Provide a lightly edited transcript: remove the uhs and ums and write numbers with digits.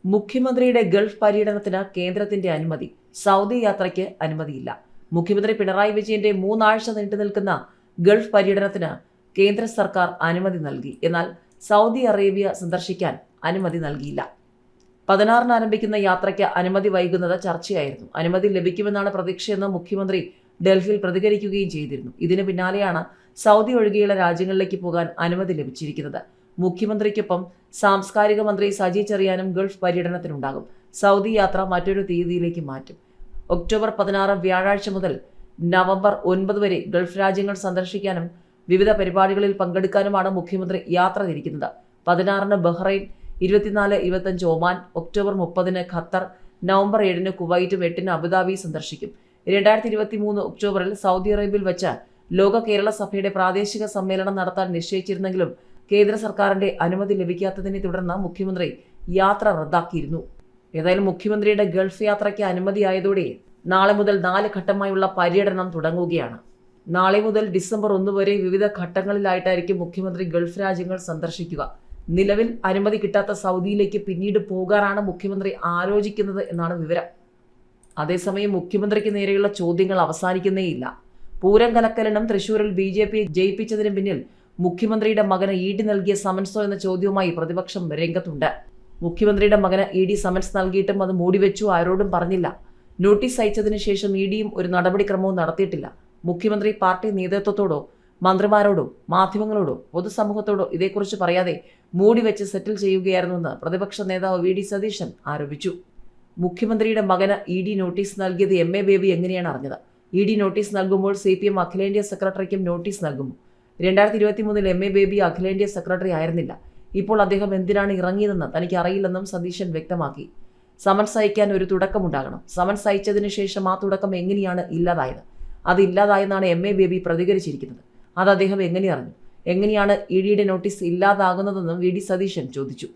മുഖ്യമന്ത്രിയുടെ ഗൾഫ് പര്യടനത്തിന് കേന്ദ്രത്തിന്റെ അനുമതി. സൗദി യാത്രയ്ക്ക് അനുമതിയില്ല. മുഖ്യമന്ത്രി പിണറായി വിജയന്റെ 3 ആഴ്ച നീണ്ടുനിൽക്കുന്ന ഗൾഫ് പര്യടനത്തിന് കേന്ദ്ര സർക്കാർ അനുമതി നൽകി. എന്നാൽ സൗദി അറേബ്യ സന്ദർശിക്കാൻ അനുമതി നൽകിയില്ല. 16-ന് ആരംഭിക്കുന്ന യാത്രയ്ക്ക് അനുമതി വൈകുന്നത് ചർച്ചയായിരുന്നു. അനുമതി ലഭിക്കുമെന്നാണ് പ്രതീക്ഷയെന്ന് മുഖ്യമന്ത്രി ഡൽഹിയിൽ പ്രതികരിക്കുകയും ചെയ്തിരുന്നു. ഇതിന് പിന്നാലെയാണ് സൗദി ഒഴികെയുള്ള രാജ്യങ്ങളിലേക്ക് പോകാൻ അനുമതി ലഭിച്ചിരിക്കുന്നത്. മുഖ്യമന്ത്രിക്കൊപ്പം സാംസ്കാരിക മന്ത്രി സജി ചെറിയാനും ഗൾഫ് പര്യടനത്തിനുണ്ടാകും. സൗദി യാത്ര മറ്റൊരു തീയതിയിലേക്ക് മാറ്റും. ഒക്ടോബർ 16 വ്യാഴാഴ്ച മുതൽ നവംബർ 9 വരെ ഗൾഫ് രാജ്യങ്ങൾ സന്ദർശിക്കാനും വിവിധ പരിപാടികളിൽ പങ്കെടുക്കാനുമാണ് മുഖ്യമന്ത്രി യാത്ര തിരിക്കുന്നത്. 16-ന് ബഹ്റൈൻ, 24-25 ഒമാൻ, ഒക്ടോബർ 30-ന് ഖത്തർ, നവംബർ 7-ന് കുവൈറ്റും 8-ന് അബുദാബി സന്ദർശിക്കും. 2023 ഒക്ടോബറിൽ സൗദി അറേബ്യയിൽ വെച്ച് ലോക കേരള സഭയുടെ പ്രാദേശിക സമ്മേളനം നടത്താൻ നിശ്ചയിച്ചിരുന്നെങ്കിലും കേന്ദ്ര സർക്കാരിന്റെ അനുമതി ലഭിക്കാത്തതിനെ തുടർന്ന് മുഖ്യമന്ത്രി യാത്ര റദ്ദാക്കിയിരുന്നു. ഏതായാലും മുഖ്യമന്ത്രിയുടെ ഗൾഫ് യാത്രയ്ക്ക് അനുമതിയായതോടെ നാളെ മുതൽ 4 ഘട്ടമായുള്ള പര്യടനം തുടങ്ങുകയാണ്. നാളെ മുതൽ ഡിസംബർ 1 വരെ വിവിധ ഘട്ടങ്ങളിലായിട്ടായിരിക്കും മുഖ്യമന്ത്രി ഗൾഫ് രാജ്യങ്ങൾ സന്ദർശിക്കുക. നിലവിൽ അനുമതി കിട്ടാത്ത സൗദിയിലേക്ക് പിന്നീട് പോകാനാണ് മുഖ്യമന്ത്രി ആലോചിക്കുന്നത് എന്നാണ് വിവരം. അതേസമയം മുഖ്യമന്ത്രിക്ക് നേരെയുള്ള ചോദ്യങ്ങൾ അവസാനിക്കുന്നേയില്ല. പൂരം കലക്കലിനും തൃശൂരിൽ BJP ജയിപ്പിച്ചതിന് പിന്നിൽ മുഖ്യമന്ത്രിയുടെ മകന് ED നൽകിയ സമൻസോ എന്ന ചോദ്യവുമായി പ്രതിപക്ഷം രംഗത്തുണ്ട്. മുഖ്യമന്ത്രിയുടെ മകന് ED സമൻസ് നൽകിയിട്ടും അത് മൂടിവെച്ചു, ആരോടും പറഞ്ഞില്ല. നോട്ടീസ് അയച്ചതിന് ശേഷം EDയും ഒരു നടപടിക്രമവും നടത്തിയിട്ടില്ല. മുഖ്യമന്ത്രി പാർട്ടി നേതൃത്വത്തോടോ മന്ത്രിമാരോടോ മാധ്യമങ്ങളോടോ പൊതുസമൂഹത്തോടോ ഇതേക്കുറിച്ച് പറയാതെ മൂടിവെച്ച് സെറ്റിൽ ചെയ്യുകയായിരുന്നുവെന്ന് പ്രതിപക്ഷ നേതാവ് VD സതീശൻ ആരോപിച്ചു. മുഖ്യമന്ത്രിയുടെ മകന് ED നോട്ടീസ് നൽകിയത് MA ബേബി എങ്ങനെയാണ് അറിഞ്ഞത്? ED നോട്ടീസ് നൽകുമ്പോൾ CPM അഖിലേന്ത്യാ സെക്രട്ടറിക്കും നോട്ടീസ് നൽകുമോ? 2023-ൽ MA ബേബി അഖിലേന്ത്യാ സെക്രട്ടറി ആയിരുന്നില്ല. ഇപ്പോൾ അദ്ദേഹം എന്തിനാണ് ഇറങ്ങിയതെന്ന് തനിക്ക് അറിയില്ലെന്നും സതീശൻ വ്യക്തമാക്കി. സമൻസ് അയക്കാൻ ഒരു തുടക്കമുണ്ടാകണം. സമൻസ് അയച്ചതിന് ശേഷം ആ തുടക്കം എങ്ങനെയാണ് ഇല്ലാതായത്? അത് ഇല്ലാതായെന്നാണ് MA ബേബി പ്രതികരിച്ചിരിക്കുന്നത്. അത് അദ്ദേഹം എങ്ങനെ അറിഞ്ഞു? എങ്ങനെയാണ് EDയുടെ നോട്ടീസ് ഇല്ലാതാകുന്നതെന്നും VD സതീശൻ ചോദിച്ചു.